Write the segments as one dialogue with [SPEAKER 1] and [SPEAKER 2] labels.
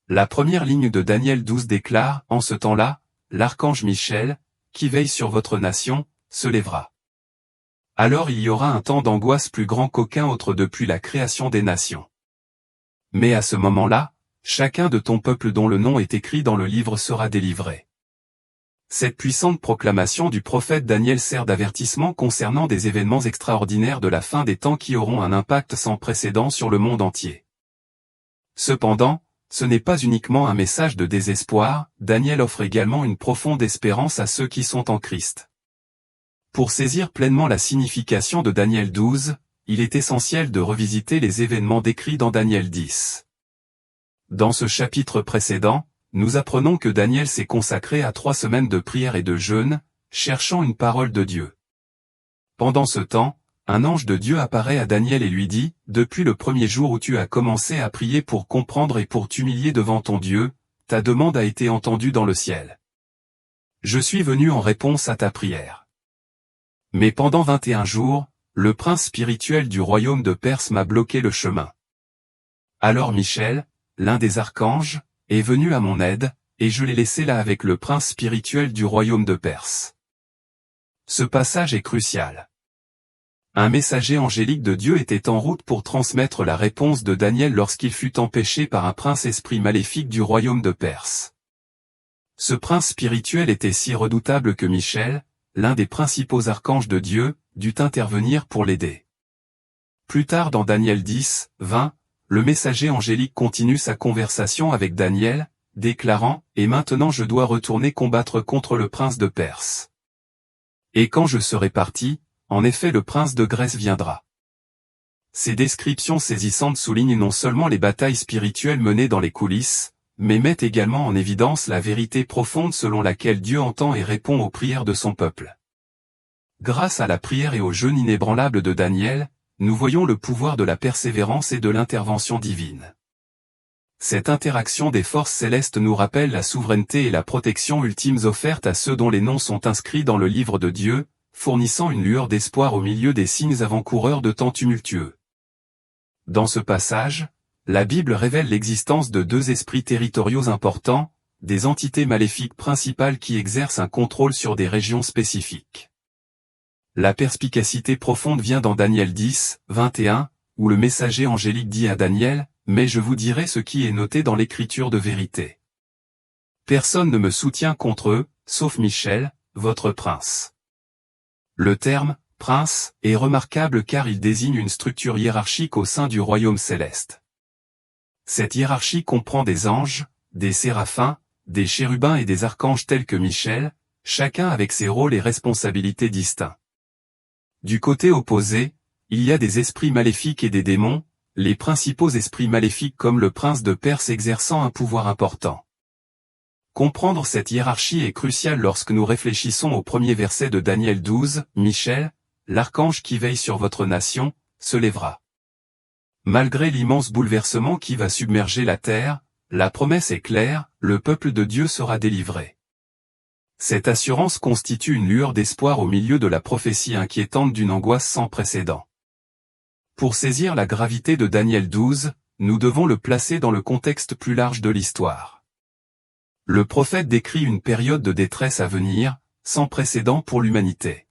[SPEAKER 1] La première ligne de Daniel 12 déclare, « En ce temps-là, l'archange Michel, qui veille sur votre nation, se lèvera. » Alors il y aura un temps d'angoisse plus grand qu'aucun autre depuis la création des nations. Mais à ce moment-là, chacun de ton peuple dont le nom est écrit dans le livre sera délivré. Cette puissante proclamation du prophète Daniel sert d'avertissement concernant des événements extraordinaires de la fin des temps qui auront un impact sans précédent sur le monde entier. Cependant, ce n'est pas uniquement un message de désespoir, Daniel offre également une profonde espérance à ceux qui sont en Christ. Pour saisir pleinement la signification de Daniel 12, il est essentiel de revisiter les événements décrits dans Daniel 10. Dans ce chapitre précédent, nous apprenons que Daniel s'est consacré à 3 semaines de prière et de jeûne, cherchant une parole de Dieu. Pendant ce temps, un ange de Dieu apparaît à Daniel et lui dit, « Depuis le premier jour où tu as commencé à prier pour comprendre et pour t'humilier devant ton Dieu, ta demande a été entendue dans le ciel. Je suis venu en réponse à ta prière. Mais pendant 21 jours, le prince spirituel du royaume de Perse m'a bloqué le chemin. Alors Michel, l'un des archanges, est venu à mon aide, et je l'ai laissé là avec le prince spirituel du royaume de Perse. » Ce passage est crucial. Un messager angélique de Dieu était en route pour transmettre la réponse de Daniel lorsqu'il fut empêché par un prince esprit maléfique du royaume de Perse. Ce prince spirituel était si redoutable que Michel, l'un des principaux archanges de Dieu, dut intervenir pour l'aider. Plus tard dans Daniel 10, 20, le messager angélique continue sa conversation avec Daniel, déclarant, « Et maintenant je dois retourner combattre contre le prince de Perse. Et quand je serai parti, en effet le prince de Grèce viendra. » Ces descriptions saisissantes soulignent non seulement les batailles spirituelles menées dans les coulisses, mais mettent également en évidence la vérité profonde selon laquelle Dieu entend et répond aux prières de son peuple. Grâce à la prière et au jeûne inébranlable de Daniel, nous voyons le pouvoir de la persévérance et de l'intervention divine. Cette interaction des forces célestes nous rappelle la souveraineté et la protection ultimes offertes à ceux dont les noms sont inscrits dans le livre de Dieu, fournissant une lueur d'espoir au milieu des signes avant-coureurs de temps tumultueux. Dans ce passage, la Bible révèle l'existence de 2 esprits territoriaux importants, des entités maléfiques principales qui exercent un contrôle sur des régions spécifiques. La perspicacité profonde vient dans Daniel 10, 21, où le messager angélique dit à Daniel, « Mais je vous dirai ce qui est noté dans l'écriture de vérité. Personne ne me soutient contre eux, sauf Michel, votre prince. » Le terme « prince » est remarquable car il désigne une structure hiérarchique au sein du royaume céleste. Cette hiérarchie comprend des anges, des séraphins, des chérubins et des archanges tels que Michel, chacun avec ses rôles et responsabilités distincts. Du côté opposé, il y a des esprits maléfiques et des démons, les principaux esprits maléfiques comme le prince de Perse exerçant un pouvoir important. Comprendre cette hiérarchie est crucial lorsque nous réfléchissons au premier verset de Daniel 12, « Michel, l'archange qui veille sur votre nation, se lèvera. » Malgré l'immense bouleversement qui va submerger la terre, la promesse est claire, le peuple de Dieu sera délivré. Cette assurance constitue une lueur d'espoir au milieu de la prophétie inquiétante d'une angoisse sans précédent. Pour saisir la gravité de Daniel 12, nous devons le placer dans le contexte plus large de l'histoire. Le prophète décrit une période de détresse à venir, sans précédent pour l'humanité.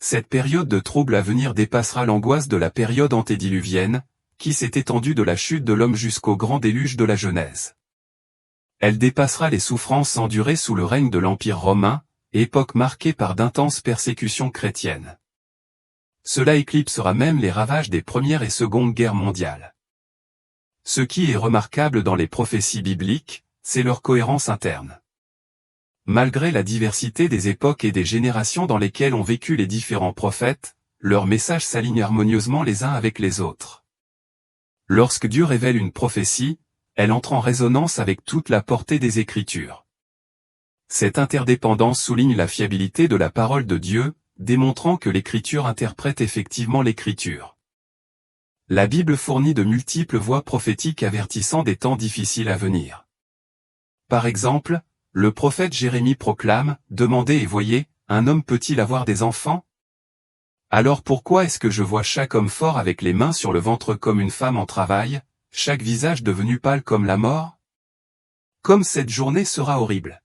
[SPEAKER 1] Cette période de trouble à venir dépassera l'angoisse de la période antédiluvienne, qui s'est étendue de la chute de l'homme jusqu'au grand déluge de la Genèse. Elle dépassera les souffrances endurées sous le règne de l'Empire romain, époque marquée par d'intenses persécutions chrétiennes. Cela éclipsera même les ravages des Premières et Secondes Guerres mondiales. Ce qui est remarquable dans les prophéties bibliques, c'est leur cohérence interne. Malgré la diversité des époques et des générations dans lesquelles ont vécu les différents prophètes, leurs messages s'alignent harmonieusement les uns avec les autres. Lorsque Dieu révèle une prophétie, elle entre en résonance avec toute la portée des Écritures. Cette interdépendance souligne la fiabilité de la parole de Dieu, démontrant que l'Écriture interprète effectivement l'Écriture. La Bible fournit de multiples voix prophétiques avertissant des temps difficiles à venir. Par exemple, le prophète Jérémie proclame, « Demandez et voyez, un homme peut-il avoir des enfants? Alors pourquoi est-ce que je vois chaque homme fort avec les mains sur le ventre comme une femme en travail, chaque visage devenu pâle comme la mort? Comme cette journée sera horrible.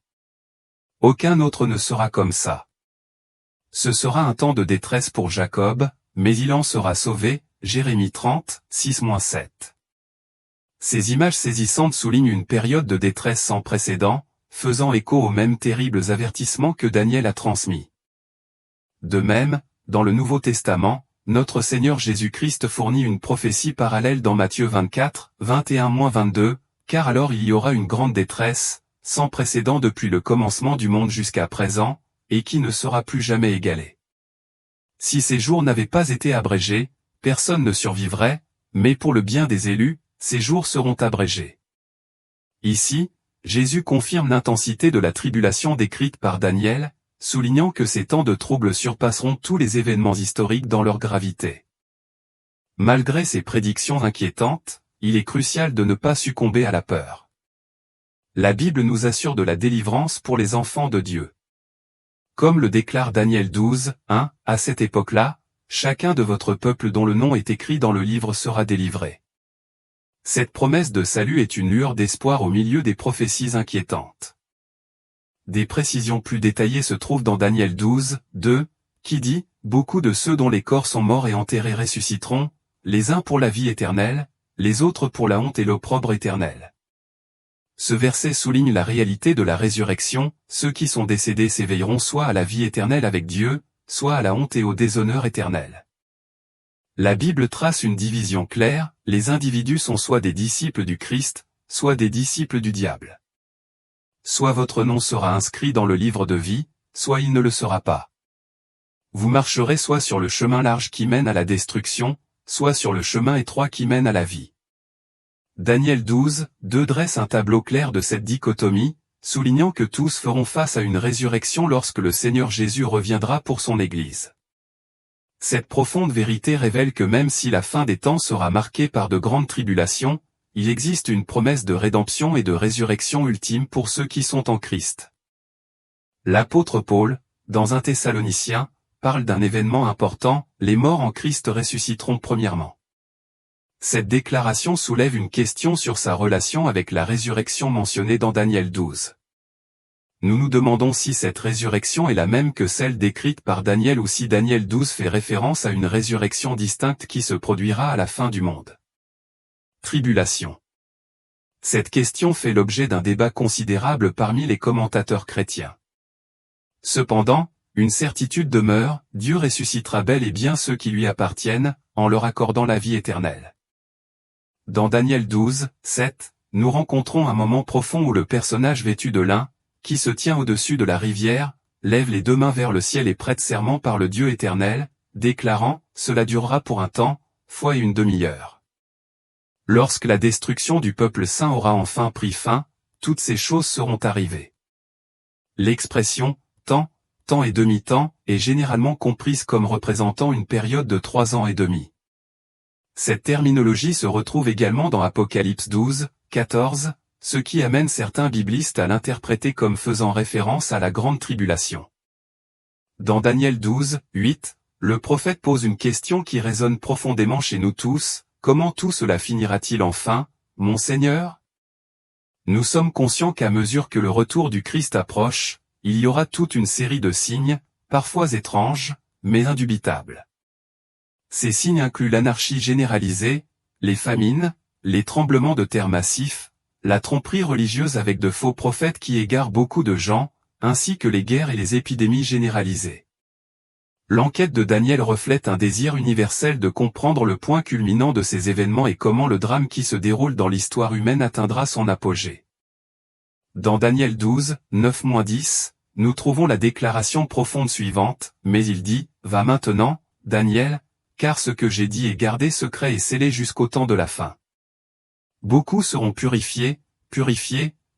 [SPEAKER 1] Aucun autre ne sera comme ça. Ce sera un temps de détresse pour Jacob, mais il en sera sauvé, Jérémie 30, 6-7. Ces images saisissantes soulignent une période de détresse sans précédent, faisant écho aux mêmes terribles avertissements que Daniel a transmis. De même, dans le Nouveau Testament, notre Seigneur Jésus-Christ fournit une prophétie parallèle dans Matthieu 24, 21-22, car alors il y aura une grande détresse, sans précédent depuis le commencement du monde jusqu'à présent, et qui ne sera plus jamais égalée. Si ces jours n'avaient pas été abrégés, personne ne survivrait, mais pour le bien des élus, ces jours seront abrégés. Ici, Jésus confirme l'intensité de la tribulation décrite par Daniel, soulignant que ces temps de troubles surpasseront tous les événements historiques dans leur gravité. Malgré ces prédictions inquiétantes, il est crucial de ne pas succomber à la peur. La Bible nous assure de la délivrance pour les enfants de Dieu. Comme le déclare Daniel 12, 1, à cette époque-là, chacun de votre peuple dont le nom est écrit dans le livre sera délivré. Cette promesse de salut est une lueur d'espoir au milieu des prophéties inquiétantes. Des précisions plus détaillées se trouvent dans Daniel 12, 2, qui dit « Beaucoup de ceux dont les corps sont morts et enterrés ressusciteront, les uns pour la vie éternelle, les autres pour la honte et l'opprobre éternel. » Ce verset souligne la réalité de la résurrection, ceux qui sont décédés s'éveilleront soit à la vie éternelle avec Dieu, soit à la honte et au déshonneur éternel. La Bible trace une division claire, les individus sont soit des disciples du Christ, soit des disciples du diable. Soit votre nom sera inscrit dans le livre de vie, soit il ne le sera pas. Vous marcherez soit sur le chemin large qui mène à la destruction, soit sur le chemin étroit qui mène à la vie. Daniel 12, 2 dresse un tableau clair de cette dichotomie, soulignant que tous feront face à une résurrection lorsque le Seigneur Jésus reviendra pour son Église. Cette profonde vérité révèle que même si la fin des temps sera marquée par de grandes tribulations, il existe une promesse de rédemption et de résurrection ultime pour ceux qui sont en Christ. L'apôtre Paul, dans 1 Thessaloniciens, parle d'un événement important, les morts en Christ ressusciteront premièrement. Cette déclaration soulève une question sur sa relation avec la résurrection mentionnée dans Daniel 12. Nous nous demandons si cette résurrection est la même que celle décrite par Daniel ou si Daniel 12 fait référence à une résurrection distincte qui se produira à la fin du monde. Tribulation. Cette question fait l'objet d'un débat considérable parmi les commentateurs chrétiens. Cependant, une certitude demeure, Dieu ressuscitera bel et bien ceux qui lui appartiennent, en leur accordant la vie éternelle. Dans Daniel 12, 7, nous rencontrons un moment profond où le personnage vêtu de lin, qui se tient au-dessus de la rivière, lève les deux mains vers le ciel et prête serment par le Dieu éternel, déclarant « Cela durera pour un temps, fois et une demi-heure. » Lorsque la destruction du peuple saint aura enfin pris fin, toutes ces choses seront arrivées. L'expression « temps » et demi-temps est généralement comprise comme représentant une période de 3 ans et demi. Cette terminologie se retrouve également dans Apocalypse 12, 14, ce qui amène certains biblistes à l'interpréter comme faisant référence à la grande tribulation. Dans Daniel 12, 8, le prophète pose une question qui résonne profondément chez nous tous, « Comment tout cela finira-t-il enfin, mon Seigneur ?» Nous sommes conscients qu'à mesure que le retour du Christ approche, il y aura toute une série de signes, parfois étranges, mais indubitables. Ces signes incluent l'anarchie généralisée, les famines, les tremblements de terre massifs, la tromperie religieuse avec de faux prophètes qui égarent beaucoup de gens, ainsi que les guerres et les épidémies généralisées. L'enquête de Daniel reflète un désir universel de comprendre le point culminant de ces événements et comment le drame qui se déroule dans l'histoire humaine atteindra son apogée. Dans Daniel 12, 9-10, nous trouvons la déclaration profonde suivante, mais il dit, « Va maintenant, Daniel, car ce que j'ai dit est gardé secret et scellé jusqu'au temps de la fin. Beaucoup seront purifiés,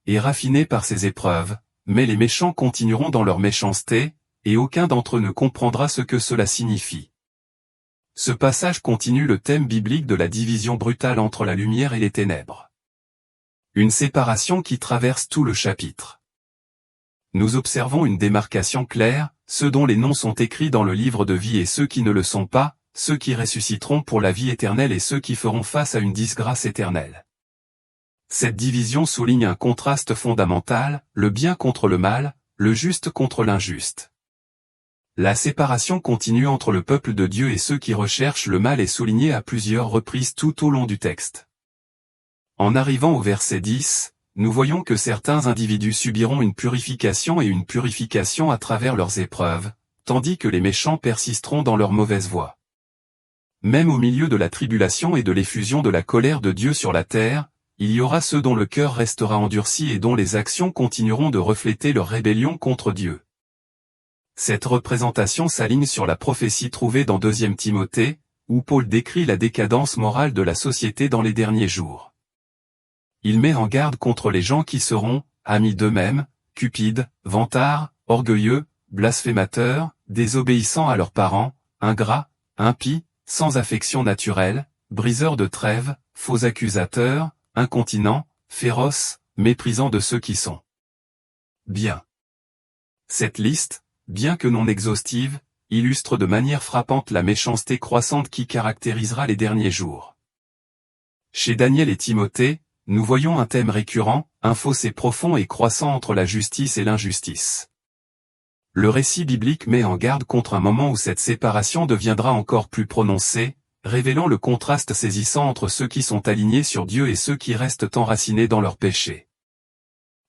[SPEAKER 1] et raffinés par ces épreuves, mais les méchants continueront dans leur méchanceté, et aucun d'entre eux ne comprendra ce que cela signifie. » Ce passage continue le thème biblique de la division brutale entre la lumière et les ténèbres. Une séparation qui traverse tout le chapitre. Nous observons une démarcation claire, ceux dont les noms sont écrits dans le livre de vie et ceux qui ne le sont pas, ceux qui ressusciteront pour la vie éternelle et ceux qui feront face à une disgrâce éternelle. Cette division souligne un contraste fondamental, le bien contre le mal, le juste contre l'injuste. La séparation continue entre le peuple de Dieu et ceux qui recherchent le mal est soulignée à plusieurs reprises tout au long du texte. En arrivant au verset 10, nous voyons que certains individus subiront une purification et une purification à travers leurs épreuves, tandis que les méchants persisteront dans leur mauvaise voie. Même au milieu de la tribulation et de l'effusion de la colère de Dieu sur la terre, il y aura ceux dont le cœur restera endurci et dont les actions continueront de refléter leur rébellion contre Dieu. Cette représentation s'aligne sur la prophétie trouvée dans 2 Timothée, où Paul décrit la décadence morale de la société dans les derniers jours. Il met en garde contre les gens qui seront, amis d'eux-mêmes, cupides, vantards, orgueilleux, blasphémateurs, désobéissants à leurs parents, ingrats, impies, sans affection naturelle, briseurs de trêves, faux accusateurs, incontinents, féroces, méprisants de ceux qui sont bien. Cette liste, bien que non exhaustive, illustre de manière frappante la méchanceté croissante qui caractérisera les derniers jours. Chez Daniel et Timothée, nous voyons un thème récurrent, un fossé profond et croissant entre la justice et l'injustice. Le récit biblique met en garde contre un moment où cette séparation deviendra encore plus prononcée, révélant le contraste saisissant entre ceux qui sont alignés sur Dieu et ceux qui restent enracinés dans leurs péchés.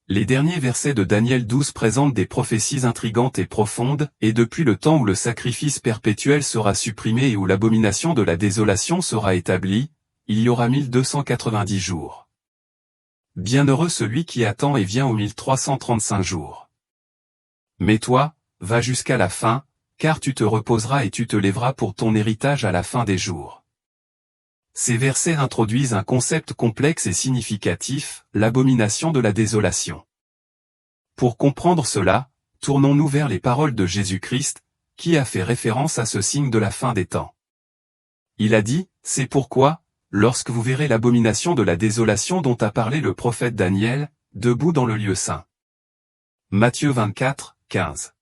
[SPEAKER 1] Les derniers versets de Daniel 12 présentent des prophéties intrigantes et profondes, et depuis le temps où le sacrifice perpétuel sera supprimé et où l'abomination de la désolation sera établie, il y aura 1290 jours. Bienheureux celui qui attend et vient aux 1335 jours. Mais toi, va jusqu'à la fin, car tu te reposeras et tu te lèveras pour ton héritage à la fin des jours. Ces versets introduisent un concept complexe et significatif, l'abomination de la désolation. Pour comprendre cela, tournons-nous vers les paroles de Jésus-Christ, qui a fait référence à ce signe de la fin des temps. Il a dit, « C'est pourquoi, lorsque vous verrez l'abomination de la désolation dont a parlé le prophète Daniel, debout dans le lieu saint. » Matthieu 24, 15.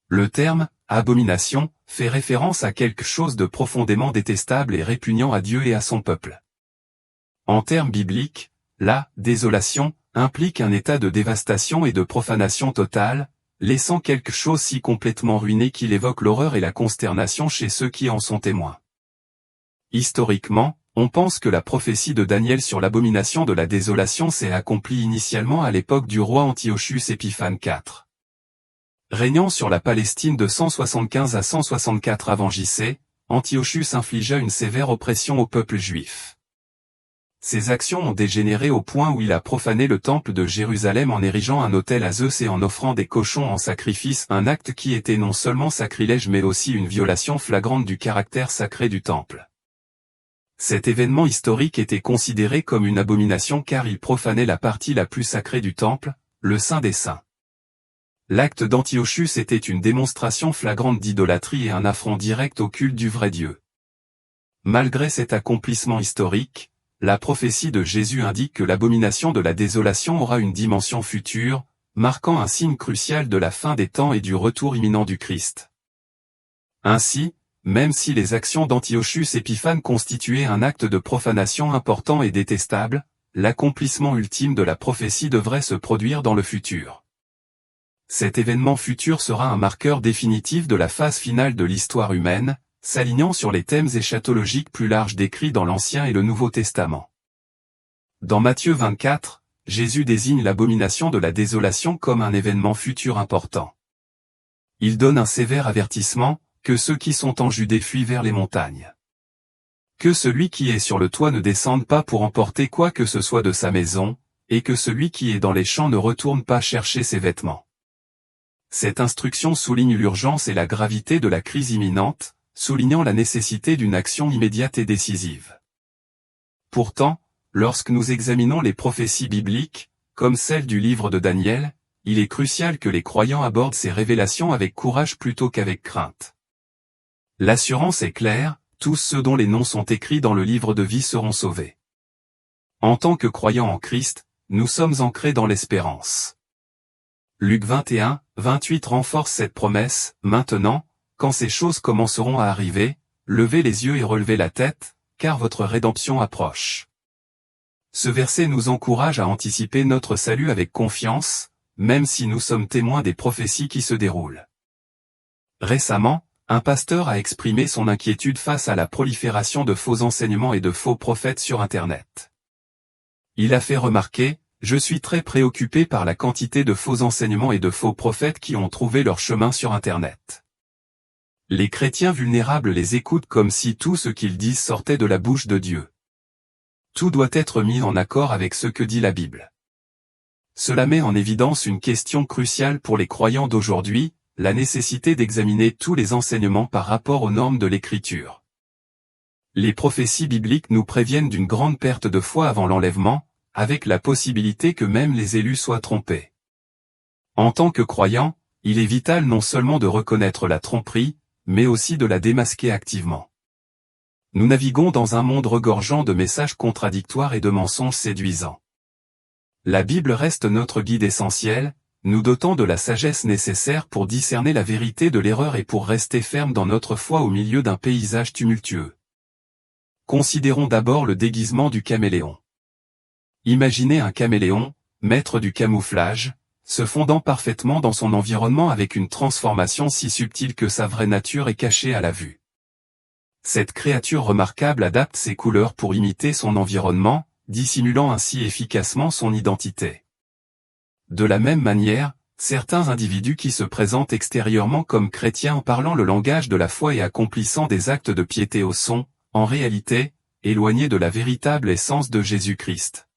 [SPEAKER 1] Le terme « abomination » fait référence à quelque chose de profondément détestable et répugnant à Dieu et à son peuple. En termes bibliques, la « désolation » implique un état de dévastation et de profanation totale, laissant quelque chose si complètement ruiné qu'il évoque l'horreur et la consternation chez ceux qui en sont témoins. Historiquement, on pense que la prophétie de Daniel sur l'abomination de la désolation s'est accomplie initialement à l'époque du roi Antiochus Épiphane IV. Régnant sur la Palestine de 175 à 164 avant J.C., Antiochus infligea une sévère oppression au peuple juif. Ses actions ont dégénéré au point où il a profané le temple de Jérusalem en érigeant un autel à Zeus et en offrant des cochons en sacrifice, un acte qui était non seulement sacrilège mais aussi une violation flagrante du caractère sacré du temple. Cet événement historique était considéré comme une abomination car il profanait la partie la plus sacrée du temple, le Saint des Saints. L'acte d'Antiochus était une démonstration flagrante d'idolâtrie et un affront direct au culte du vrai Dieu. Malgré cet accomplissement historique, la prophétie de Jésus indique que l'abomination de la désolation aura une dimension future, marquant un signe crucial de la fin des temps et du retour imminent du Christ. Ainsi, même si les actions d'Antiochus Épiphane constituaient un acte de profanation important et détestable, l'accomplissement ultime de la prophétie devrait se produire dans le futur. Cet événement futur sera un marqueur définitif de la phase finale de l'histoire humaine, s'alignant sur les thèmes eschatologiques plus larges décrits dans l'Ancien et le Nouveau Testament. Dans Matthieu 24, Jésus désigne l'abomination de la désolation comme un événement futur important. Il donne un sévère avertissement, que ceux qui sont en Judée fuient vers les montagnes. Que celui qui est sur le toit ne descende pas pour emporter quoi que ce soit de sa maison, et que celui qui est dans les champs ne retourne pas chercher ses vêtements. Cette instruction souligne l'urgence et la gravité de la crise imminente, soulignant la nécessité d'une action immédiate et décisive. Pourtant, lorsque nous examinons les prophéties bibliques, comme celle du livre de Daniel, il est crucial que les croyants abordent ces révélations avec courage plutôt qu'avec crainte. L'assurance est claire, tous ceux dont les noms sont écrits dans le livre de vie seront sauvés. En tant que croyants en Christ, nous sommes ancrés dans l'espérance. Luc 21, 28 renforce cette promesse, maintenant, quand ces choses commenceront à arriver, levez les yeux et relevez la tête, car votre rédemption approche. Ce verset nous encourage à anticiper notre salut avec confiance, même si nous sommes témoins des prophéties qui se déroulent. Récemment, un pasteur a exprimé son inquiétude face à la prolifération de faux enseignements et de faux prophètes sur Internet. Il a fait remarquer: « Je suis très préoccupé par la quantité de faux enseignements et de faux prophètes qui ont trouvé leur chemin sur Internet. Les chrétiens vulnérables les écoutent comme si tout ce qu'ils disent sortait de la bouche de Dieu. Tout doit être mis en accord avec ce que dit la Bible. » Cela met en évidence une question cruciale pour les croyants d'aujourd'hui, la nécessité d'examiner tous les enseignements par rapport aux normes de l'Écriture. Les prophéties bibliques nous préviennent d'une grande perte de foi avant l'enlèvement, avec la possibilité que même les élus soient trompés. En tant que croyants, il est vital non seulement de reconnaître la tromperie, mais aussi de la démasquer activement. Nous naviguons dans un monde regorgeant de messages contradictoires et de mensonges séduisants. La Bible reste notre guide essentiel, nous dotant de la sagesse nécessaire pour discerner la vérité de l'erreur et pour rester ferme dans notre foi au milieu d'un paysage tumultueux. Considérons d'abord le déguisement du caméléon. Imaginez un caméléon, maître du camouflage, se fondant parfaitement dans son environnement avec une transformation si subtile que sa vraie nature est cachée à la vue. Cette créature remarquable adapte ses couleurs pour imiter son environnement, dissimulant ainsi efficacement son identité. De la même manière, certains individus qui se présentent extérieurement comme chrétiens en parlant le langage de la foi et accomplissant des actes de piété sont, en réalité, éloignés de la véritable essence de Jésus-Christ.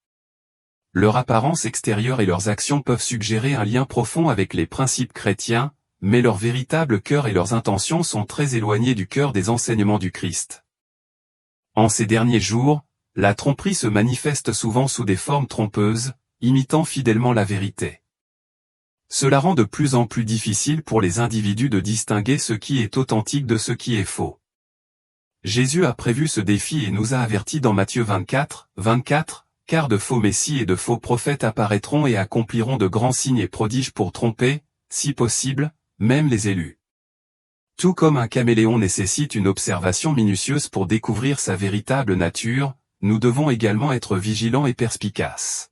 [SPEAKER 1] Leur apparence extérieure et leurs actions peuvent suggérer un lien profond avec les principes chrétiens, mais leur véritable cœur et leurs intentions sont très éloignés du cœur des enseignements du Christ. En ces derniers jours, la tromperie se manifeste souvent sous des formes trompeuses, imitant fidèlement la vérité. Cela rend de plus en plus difficile pour les individus de distinguer ce qui est authentique de ce qui est faux. Jésus a prévu ce défi et nous a avertis dans Matthieu 24, car de faux messies et de faux prophètes apparaîtront et accompliront de grands signes et prodiges pour tromper, si possible, même les élus. Tout comme un caméléon nécessite une observation minutieuse pour découvrir sa véritable nature, nous devons également être vigilants et perspicaces.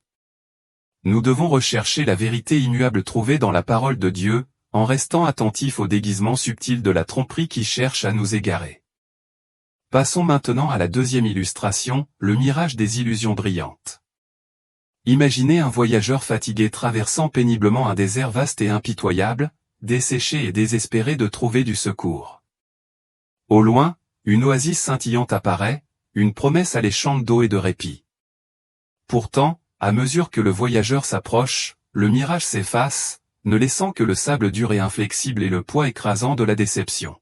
[SPEAKER 1] Nous devons rechercher la vérité immuable trouvée dans la parole de Dieu, en restant attentifs au déguisement subtil de la tromperie qui cherche à nous égarer. Passons maintenant à la deuxième illustration, le mirage des illusions brillantes. Imaginez un voyageur fatigué traversant péniblement un désert vaste et impitoyable, desséché et désespéré de trouver du secours. Au loin, une oasis scintillante apparaît, une promesse alléchante d'eau et de répit. Pourtant, à mesure que le voyageur s'approche, le mirage s'efface, ne laissant que le sable dur et inflexible et le poids écrasant de la déception.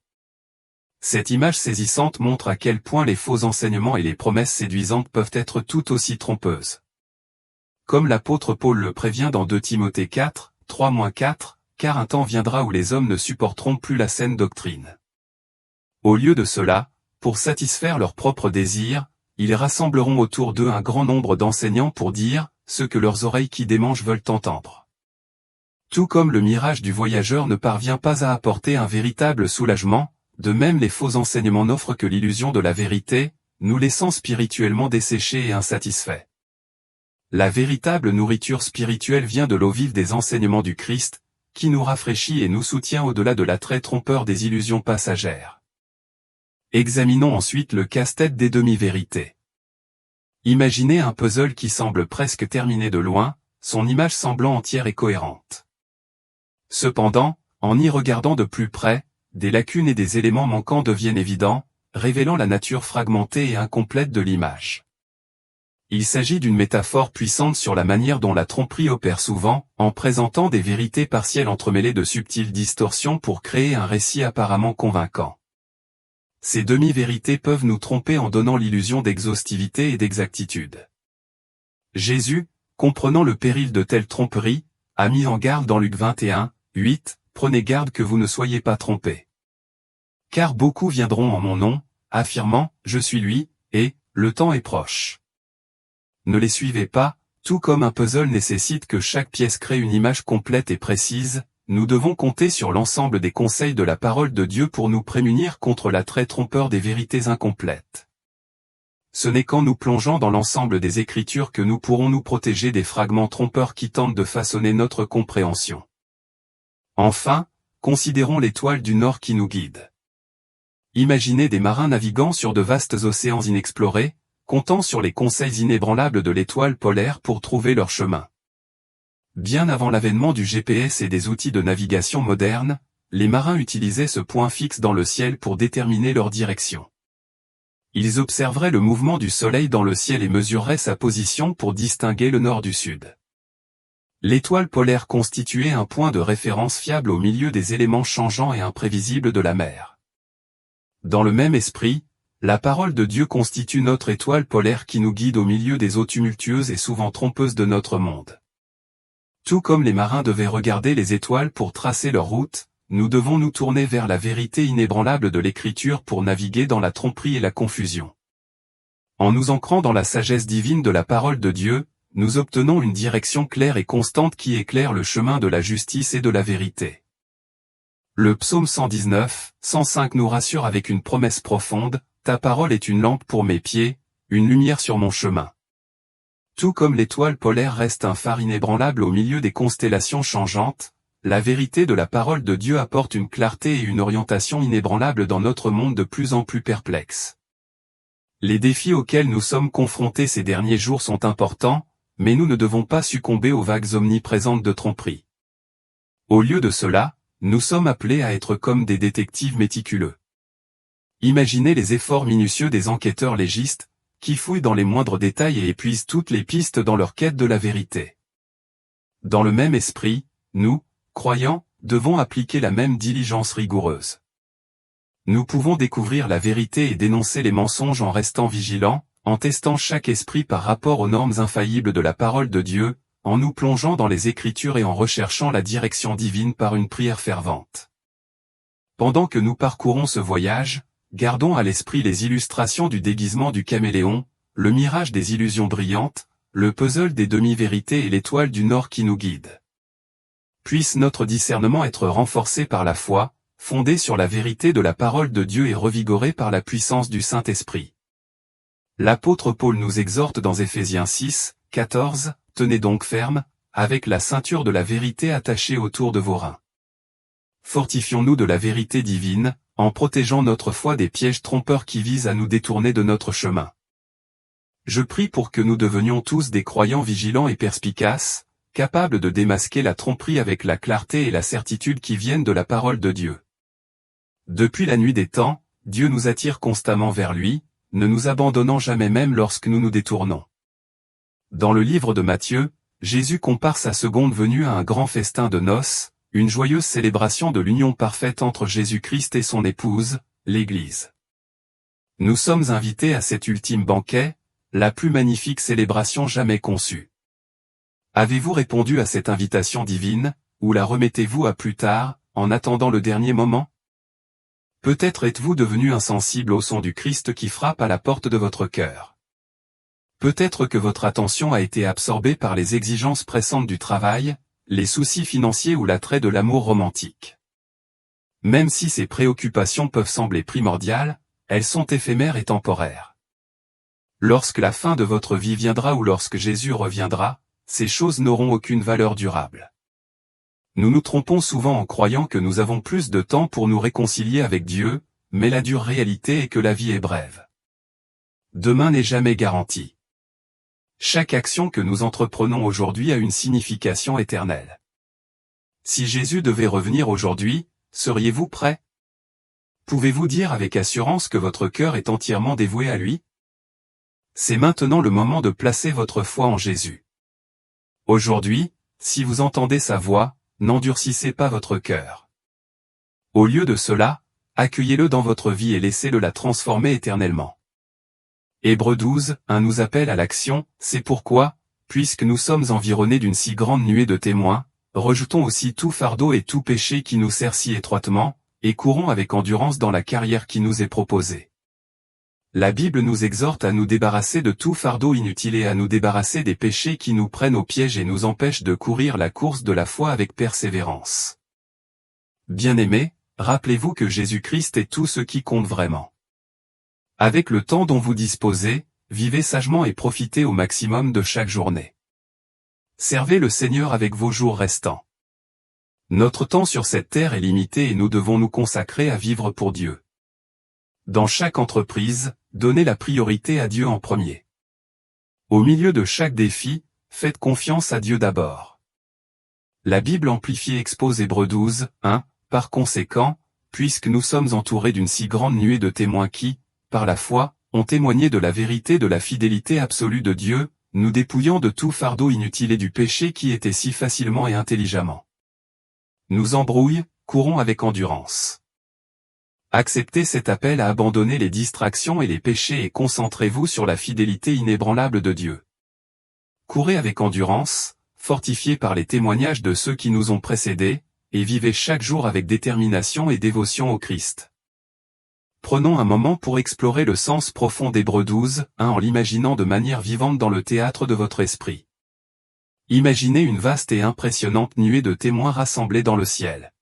[SPEAKER 1] Cette image saisissante montre à quel point les faux enseignements et les promesses séduisantes peuvent être tout aussi trompeuses. Comme l'apôtre Paul le prévient dans 2 Timothée 4, 3-4, car un temps viendra où les hommes ne supporteront plus la saine doctrine. Au lieu de cela, pour satisfaire leurs propres désirs, ils rassembleront autour d'eux un grand nombre d'enseignants pour dire ce que leurs oreilles qui démangent veulent entendre. Tout comme le mirage du voyageur ne parvient pas à apporter un véritable soulagement, de même les faux enseignements n'offrent que l'illusion de la vérité, nous laissant spirituellement desséchés et insatisfaits. La véritable nourriture spirituelle vient de l'eau vive des enseignements du Christ, qui nous rafraîchit et nous soutient au-delà de l'attrait trompeur des illusions passagères. Examinons ensuite le casse-tête des demi-vérités. Imaginez un puzzle qui semble presque terminé de loin, son image semblant entière et cohérente. Cependant, en y regardant de plus près, des lacunes et des éléments manquants deviennent évidents, révélant la nature fragmentée et incomplète de l'image. Il s'agit d'une métaphore puissante sur la manière dont la tromperie opère souvent, en présentant des vérités partielles entremêlées de subtiles distorsions pour créer un récit apparemment convaincant. Ces demi-vérités peuvent nous tromper en donnant l'illusion d'exhaustivité et d'exactitude. Jésus, comprenant le péril de telle tromperie, a mis en garde dans Luc 21, 8, « Prenez garde que vous ne soyez pas trompés. Car beaucoup viendront en mon nom, affirmant, je suis lui, et, le temps est proche. Ne les suivez pas, tout comme un puzzle nécessite que chaque pièce crée une image complète et précise, nous devons compter sur l'ensemble des conseils de la parole de Dieu pour nous prémunir contre l'attrait trompeur des vérités incomplètes. ce n'est qu'en nous plongeant dans l'ensemble des Écritures que nous pourrons nous protéger des fragments trompeurs qui tentent de façonner notre compréhension. Enfin, considérons l'étoile du Nord qui nous guide. Imaginez des marins naviguant sur de vastes océans inexplorés, comptant sur les conseils inébranlables de l'étoile polaire pour trouver leur chemin. Bien avant l'avènement du GPS et des outils de navigation modernes, les marins utilisaient ce point fixe dans le ciel pour déterminer leur direction. Ils observeraient le mouvement du soleil dans le ciel et mesureraient sa position pour distinguer le nord du sud. L'étoile polaire constituait un point de référence fiable au milieu des éléments changeants et imprévisibles de la mer. Dans le même esprit, la parole de Dieu constitue notre étoile polaire qui nous guide au milieu des eaux tumultueuses et souvent trompeuses de notre monde. Tout comme les marins devaient regarder les étoiles pour tracer leur route, nous devons nous tourner vers la vérité inébranlable de l'Écriture pour naviguer dans la tromperie et la confusion. En nous ancrant dans la sagesse divine de la parole de Dieu, nous obtenons une direction claire et constante qui éclaire le chemin de la justice et de la vérité. Le psaume 119, 105 nous rassure avec une promesse profonde, « Ta parole est une lampe pour mes pieds, une lumière sur mon chemin. » Tout comme l'étoile polaire reste un phare inébranlable au milieu des constellations changeantes, la vérité de la parole de Dieu apporte une clarté et une orientation inébranlables dans notre monde de plus en plus perplexe. Les défis auxquels nous sommes confrontés ces derniers jours sont importants, mais nous ne devons pas succomber aux vagues omniprésentes de tromperie. Au lieu de cela, nous sommes appelés à être comme des détectives méticuleux. Imaginez les efforts minutieux des enquêteurs légistes, qui fouillent dans les moindres détails et épuisent toutes les pistes dans leur quête de la vérité. Dans le même esprit, nous, croyants, devons appliquer la même diligence rigoureuse. Nous pouvons découvrir la vérité et dénoncer les mensonges en restant vigilants, en testant chaque esprit par rapport aux normes infaillibles de la parole de Dieu, en nous plongeant dans les Écritures et en recherchant la direction divine par une prière fervente. Pendant que nous parcourons ce voyage, gardons à l'esprit les illustrations du déguisement du caméléon, le mirage des illusions brillantes, le puzzle des demi-vérités et l'étoile du Nord qui nous guide. Puisse notre discernement être renforcé par la foi, fondé sur la vérité de la parole de Dieu et revigoré par la puissance du Saint-Esprit. L'apôtre Paul nous exhorte dans Éphésiens 6, 14, « Tenez donc ferme, avec la ceinture de la vérité attachée autour de vos reins. » Fortifions-nous de la vérité divine, en protégeant notre foi des pièges trompeurs qui visent à nous détourner de notre chemin. Je prie pour que nous devenions tous des croyants vigilants et perspicaces, capables de démasquer la tromperie avec la clarté et la certitude qui viennent de la parole de Dieu. Depuis la nuit des temps, Dieu nous attire constamment vers lui, ne nous abandonnant jamais même lorsque nous nous détournons. Dans le livre de Matthieu, Jésus compare sa seconde venue à un grand festin de noces, une joyeuse célébration de l'union parfaite entre Jésus-Christ et son épouse, l'Église. Nous sommes invités à cet ultime banquet, la plus magnifique célébration jamais conçue. Avez-vous répondu à cette invitation divine, ou la remettez-vous à plus tard, en attendant le dernier moment? Peut-être êtes-vous devenu insensible au son du Christ qui frappe à la porte de votre cœur. Peut-être que votre attention a été absorbée par les exigences pressantes du travail, les soucis financiers ou l'attrait de l'amour romantique. Même si ces préoccupations peuvent sembler primordiales, elles sont éphémères et temporaires. Lorsque la fin de votre vie viendra ou lorsque Jésus reviendra, ces choses n'auront aucune valeur durable. Nous nous trompons souvent en croyant que nous avons plus de temps pour nous réconcilier avec Dieu, mais la dure réalité est que la vie est brève. Demain n'est jamais garanti. Chaque action que nous entreprenons aujourd'hui a une signification éternelle. Si Jésus devait revenir aujourd'hui, seriez-vous prêt? Pouvez-vous dire avec assurance que votre cœur est entièrement dévoué à lui? C'est maintenant le moment de placer votre foi en Jésus. Aujourd'hui, si vous entendez sa voix, n'endurcissez pas votre cœur. Au lieu de cela, accueillez-le dans votre vie et laissez-le la transformer éternellement. Hébreux 12, 1 nous appelle à l'action, c'est pourquoi, puisque nous sommes environnés d'une si grande nuée de témoins, rejetons aussi tout fardeau et tout péché qui nous serre si étroitement, et courons avec endurance dans la carrière qui nous est proposée. La Bible nous exhorte à nous débarrasser de tout fardeau inutile et à nous débarrasser des péchés qui nous prennent au piège et nous empêchent de courir la course de la foi avec persévérance. Bien-aimés, rappelez-vous que Jésus-Christ est tout ce qui compte vraiment. Avec le temps dont vous disposez, vivez sagement et profitez au maximum de chaque journée. Servez le Seigneur avec vos jours restants. Notre temps sur cette terre est limité et nous devons nous consacrer à vivre pour Dieu. Dans chaque entreprise, donnez la priorité à Dieu en premier. Au milieu de chaque défi, faites confiance à Dieu d'abord. La Bible amplifiée expose Hébreux 12, 1, par conséquent, puisque nous sommes entourés d'une si grande nuée de témoins qui, par la foi, ont témoigné de la vérité de la fidélité absolue de Dieu, nous dépouillant de tout fardeau inutile et du péché qui était si facilement et intelligemment nous embrouille, courons avec endurance. Acceptez cet appel à abandonner les distractions et les péchés et concentrez-vous sur la fidélité inébranlable de Dieu. Courez avec endurance, fortifiés par les témoignages de ceux qui nous ont précédés, et vivez chaque jour avec détermination et dévotion au Christ. Prenons un moment pour explorer le sens profond d'Hébreux 12, 1 en l'imaginant de manière vivante dans le théâtre de votre esprit. Imaginez une vaste et impressionnante nuée de témoins rassemblés dans le ciel.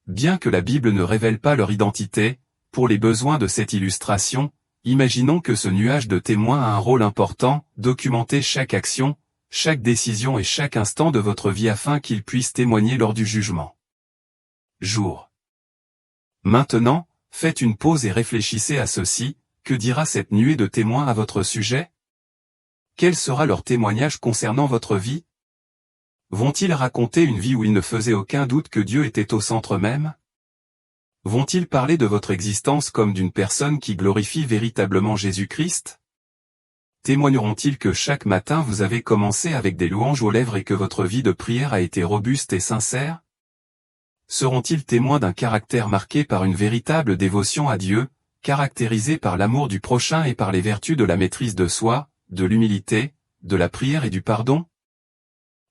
[SPEAKER 1] Bien que la Bible ne révèle pas leur identité, pour les besoins de cette illustration, imaginons que ce nuage de témoins a un rôle important, documenter chaque action, chaque décision et chaque instant de votre vie afin qu'ils puissent témoigner lors du jugement. Jour. Maintenant, faites une pause et réfléchissez à ceci, que dira cette nuée de témoins à votre sujet ? Quel sera leur témoignage concernant votre vie ? Vont-ils raconter une vie où il ne faisait aucun doute que Dieu était au centre même ? Vont-ils parler de votre existence comme d'une personne qui glorifie véritablement Jésus-Christ ? Témoigneront-ils que chaque matin vous avez commencé avec des louanges aux lèvres et que votre vie de prière a été robuste et sincère ? Seront-ils témoins d'un caractère marqué par une véritable dévotion à Dieu, caractérisé par l'amour du prochain et par les vertus de la maîtrise de soi, de l'humilité, de la prière et du pardon ?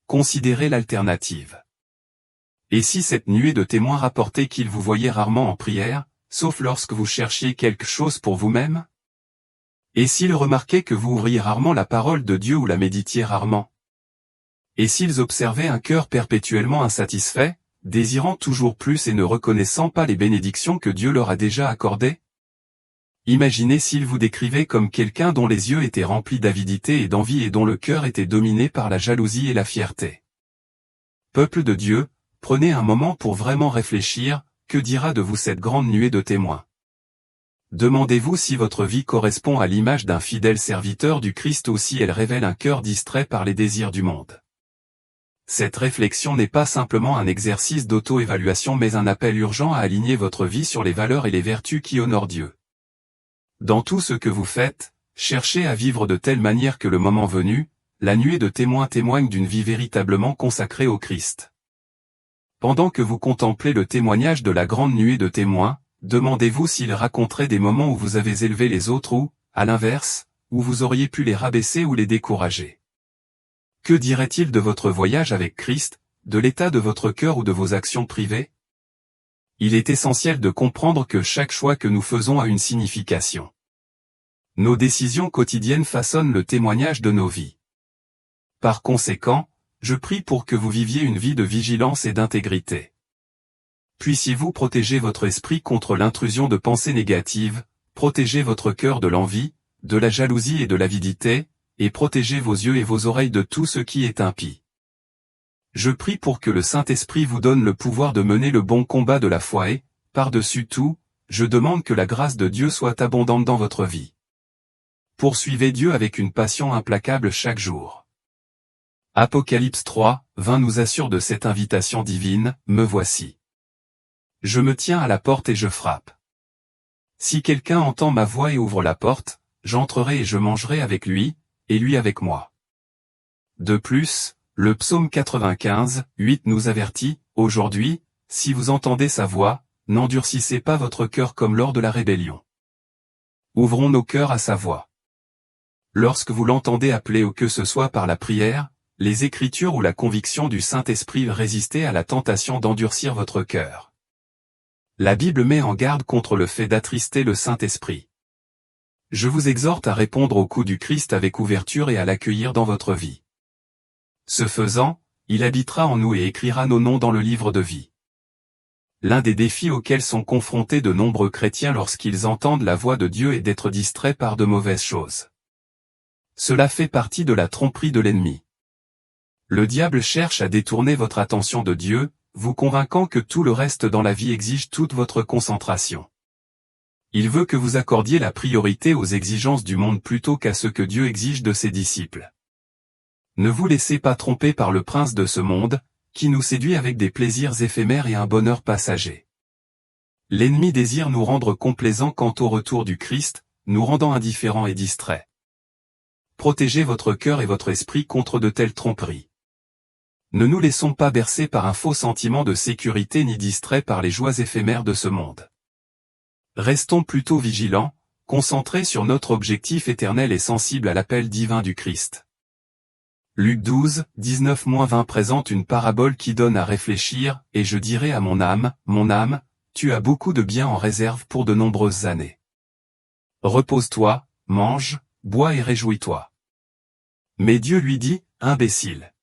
[SPEAKER 1] Considérez l'alternative. Et si cette nuée de témoins rapportait qu'ils vous voyaient rarement en prière, sauf lorsque vous cherchiez quelque chose pour vous-même ? Et s'ils remarquaient que vous ouvriez rarement la parole de Dieu ou la méditiez rarement ? Et s'ils observaient un cœur perpétuellement insatisfait, désirant toujours plus et ne reconnaissant pas les bénédictions que Dieu leur a déjà accordées ? Imaginez s'ils vous décrivaient comme quelqu'un dont les yeux étaient remplis d'avidité et d'envie et dont le cœur était dominé par la jalousie et la fierté. Peuple de Dieu, prenez un moment pour vraiment réfléchir, que dira de vous cette grande nuée de témoins ? Demandez-vous si votre vie correspond à l'image d'un fidèle serviteur du Christ ou si elle révèle un cœur distrait par les désirs du monde. Cette réflexion n'est pas simplement un exercice d'auto-évaluation mais un appel urgent à aligner votre vie sur les valeurs et les vertus qui honorent Dieu. Dans tout ce que vous faites, cherchez à vivre de telle manière que le moment venu, la nuée de témoins témoigne d'une vie véritablement consacrée au Christ. Pendant que vous contemplez le témoignage de la grande nuée de témoins, demandez-vous s'ils raconteraient des moments où vous avez élevé les autres ou, à l'inverse, où vous auriez pu les rabaisser ou les décourager. Que diraient-ils de votre voyage avec Christ, de l'état de votre cœur ou de vos actions privées ? Il est essentiel de comprendre que chaque choix que nous faisons a une signification. Nos décisions quotidiennes façonnent le témoignage de nos vies. Par conséquent, je prie pour que vous viviez une vie de vigilance et d'intégrité. Puissiez-vous protéger votre esprit contre l'intrusion de pensées négatives, protéger votre cœur de l'envie, de la jalousie et de l'avidité, et protéger vos yeux et vos oreilles de tout ce qui est impie. Je prie pour que le Saint-Esprit vous donne le pouvoir de mener le bon combat de la foi et, par-dessus tout, je demande que la grâce de Dieu soit abondante dans votre vie. Poursuivez Dieu avec une passion implacable chaque jour. Apocalypse 3, 20 nous assure de cette invitation divine, « Me voici. Je me tiens à la porte et je frappe. Si quelqu'un entend ma voix et ouvre la porte, j'entrerai et je mangerai avec lui, et lui avec moi. » De plus, le psaume 95, 8 nous avertit, « Aujourd'hui, si vous entendez sa voix, n'endurcissez pas votre cœur comme lors de la rébellion. » Ouvrons nos cœurs à sa voix. Lorsque vous l'entendez appeler ou que ce soit par la prière, les Écritures ou la conviction du Saint-Esprit résistez à la tentation d'endurcir votre cœur. La Bible met en garde contre le fait d'attrister le Saint-Esprit. Je vous exhorte à répondre au coup du Christ avec ouverture et à l'accueillir dans votre vie. Ce faisant, il habitera en nous et écrira nos noms dans le livre de vie. L'un des défis auxquels sont confrontés de nombreux chrétiens lorsqu'ils entendent la voix de Dieu est d'être distraits par de mauvaises choses. Cela fait partie de la tromperie de l'ennemi. Le diable cherche à détourner votre attention de Dieu, vous convainquant que tout le reste dans la vie exige toute votre concentration. Il veut que vous accordiez la priorité aux exigences du monde plutôt qu'à ce que Dieu exige de ses disciples. Ne vous laissez pas tromper par le prince de ce monde, qui nous séduit avec des plaisirs éphémères et un bonheur passager. L'ennemi désire nous rendre complaisants quant au retour du Christ, nous rendant indifférents et distraits. Protégez votre cœur et votre esprit contre de telles tromperies. Ne nous laissons pas bercer par un faux sentiment de sécurité ni distraits par les joies éphémères de ce monde. Restons plutôt vigilants, concentrés sur notre objectif éternel et sensibles à l'appel divin du Christ. Luc 12, 19-20 présente une parabole qui donne à réfléchir, et je dirai à mon âme, tu as beaucoup de biens en réserve pour de nombreuses années. Repose-toi, mange, bois et réjouis-toi. Mais Dieu lui dit, imbécile.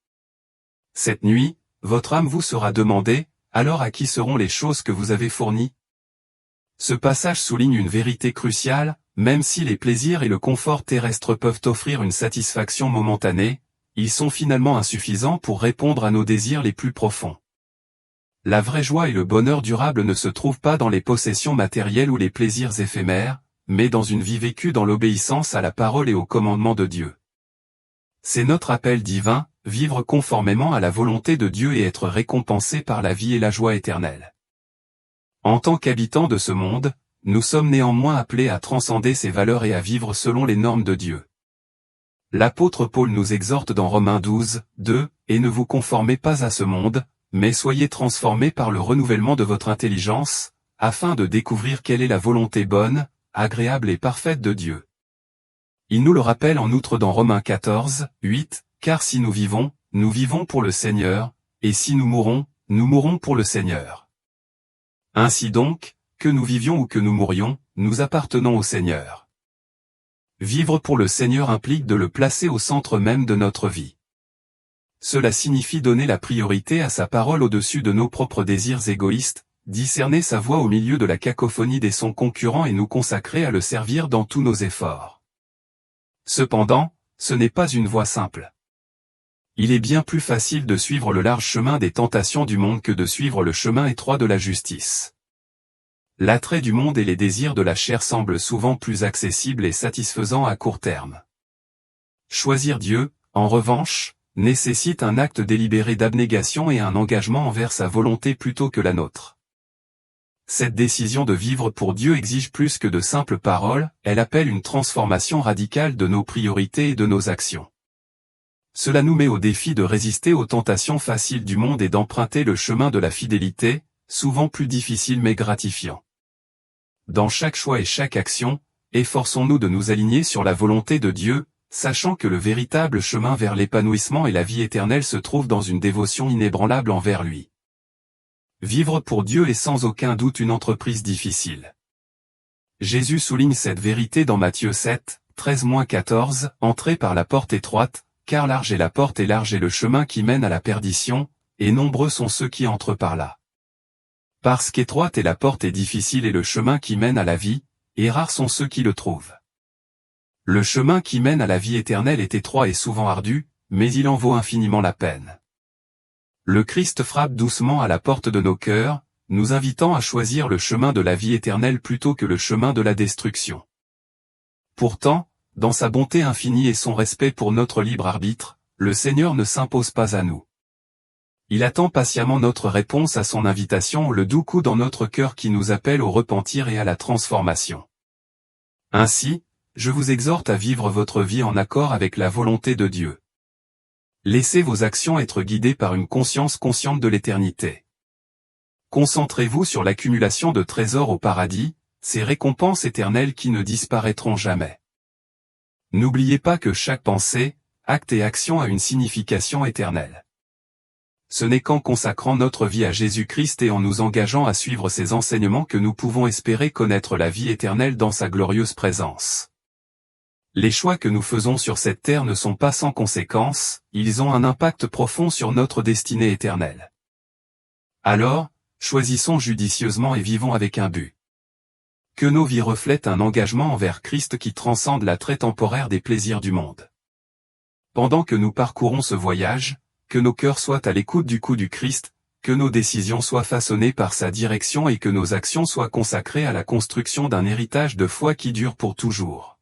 [SPEAKER 1] Cette nuit, votre âme vous sera demandée, alors à qui seront les choses que vous avez fournies? Ce passage souligne une vérité cruciale, même si les plaisirs et le confort terrestre peuvent offrir une satisfaction momentanée, ils sont finalement insuffisants pour répondre à nos désirs les plus profonds. La vraie joie et le bonheur durable ne se trouvent pas dans les possessions matérielles ou les plaisirs éphémères, mais dans une vie vécue dans l'obéissance à la parole et au commandement de Dieu. C'est notre appel divin, vivre conformément à la volonté de Dieu et être récompensé par la vie et la joie éternelle. En tant qu'habitants de ce monde, nous sommes néanmoins appelés à transcender ces valeurs et à vivre selon les normes de Dieu. L'apôtre Paul nous exhorte dans Romains 12, 2, « Et ne vous conformez pas à ce monde, mais soyez transformés par le renouvellement de votre intelligence, afin de découvrir quelle est la volonté bonne, agréable et parfaite de Dieu. » Il nous le rappelle en outre dans Romains 14, 8, « Car si nous vivons pour le Seigneur, et si nous mourons pour le Seigneur. » Ainsi donc, que nous vivions ou que nous mourions, nous appartenons au Seigneur. Vivre pour le Seigneur implique de le placer au centre même de notre vie. Cela signifie donner la priorité à sa parole au-dessus de nos propres désirs égoïstes, discerner sa voix au milieu de la cacophonie des sons concurrents et nous consacrer à le servir dans tous nos efforts. Cependant, ce n'est pas une voie simple. Il est bien plus facile de suivre le large chemin des tentations du monde que de suivre le chemin étroit de la justice. L'attrait du monde et les désirs de la chair semblent souvent plus accessibles et satisfaisants à court terme. Choisir Dieu, en revanche, nécessite un acte délibéré d'abnégation et un engagement envers sa volonté plutôt que la nôtre. Cette décision de vivre pour Dieu exige plus que de simples paroles, elle appelle une transformation radicale de nos priorités et de nos actions. Cela nous met au défi de résister aux tentations faciles du monde et d'emprunter le chemin de la fidélité, souvent plus difficile mais gratifiant. Dans chaque choix et chaque action, efforçons-nous de nous aligner sur la volonté de Dieu, sachant que le véritable chemin vers l'épanouissement et la vie éternelle se trouve dans une dévotion inébranlable envers lui. Vivre pour Dieu est sans aucun doute une entreprise difficile. Jésus souligne cette vérité dans Matthieu 7, 13-14, « Entrez par la porte étroite, car large est la porte et large est le chemin qui mène à la perdition, et nombreux sont ceux qui entrent par là. Parce qu'étroite est la porte et difficile est le chemin qui mène à la vie, et rares sont ceux qui le trouvent. Le chemin qui mène à la vie éternelle est étroit et souvent ardu, mais il en vaut infiniment la peine. » Le Christ frappe doucement à la porte de nos cœurs, nous invitant à choisir le chemin de la vie éternelle plutôt que le chemin de la destruction. Pourtant, dans sa bonté infinie et son respect pour notre libre arbitre, le Seigneur ne s'impose pas à nous. Il attend patiemment notre réponse à son invitation, le doux coup dans notre cœur qui nous appelle au repentir et à la transformation. Ainsi, je vous exhorte à vivre votre vie en accord avec la volonté de Dieu. Laissez vos actions être guidées par une conscience consciente de l'éternité. Concentrez-vous sur l'accumulation de trésors au paradis, ces récompenses éternelles qui ne disparaîtront jamais. N'oubliez pas que chaque pensée, acte et action a une signification éternelle. Ce n'est qu'en consacrant notre vie à Jésus-Christ et en nous engageant à suivre ses enseignements que nous pouvons espérer connaître la vie éternelle dans sa glorieuse présence. Les choix que nous faisons sur cette terre ne sont pas sans conséquences, ils ont un impact profond sur notre destinée éternelle. Alors, choisissons judicieusement et vivons avec un but. Que nos vies reflètent un engagement envers Christ qui transcende l'attrait temporaire des plaisirs du monde. Pendant que nous parcourons ce voyage, que nos cœurs soient à l'écoute du coup du Christ, que nos décisions soient façonnées par sa direction et que nos actions soient consacrées à la construction d'un héritage de foi qui dure pour toujours.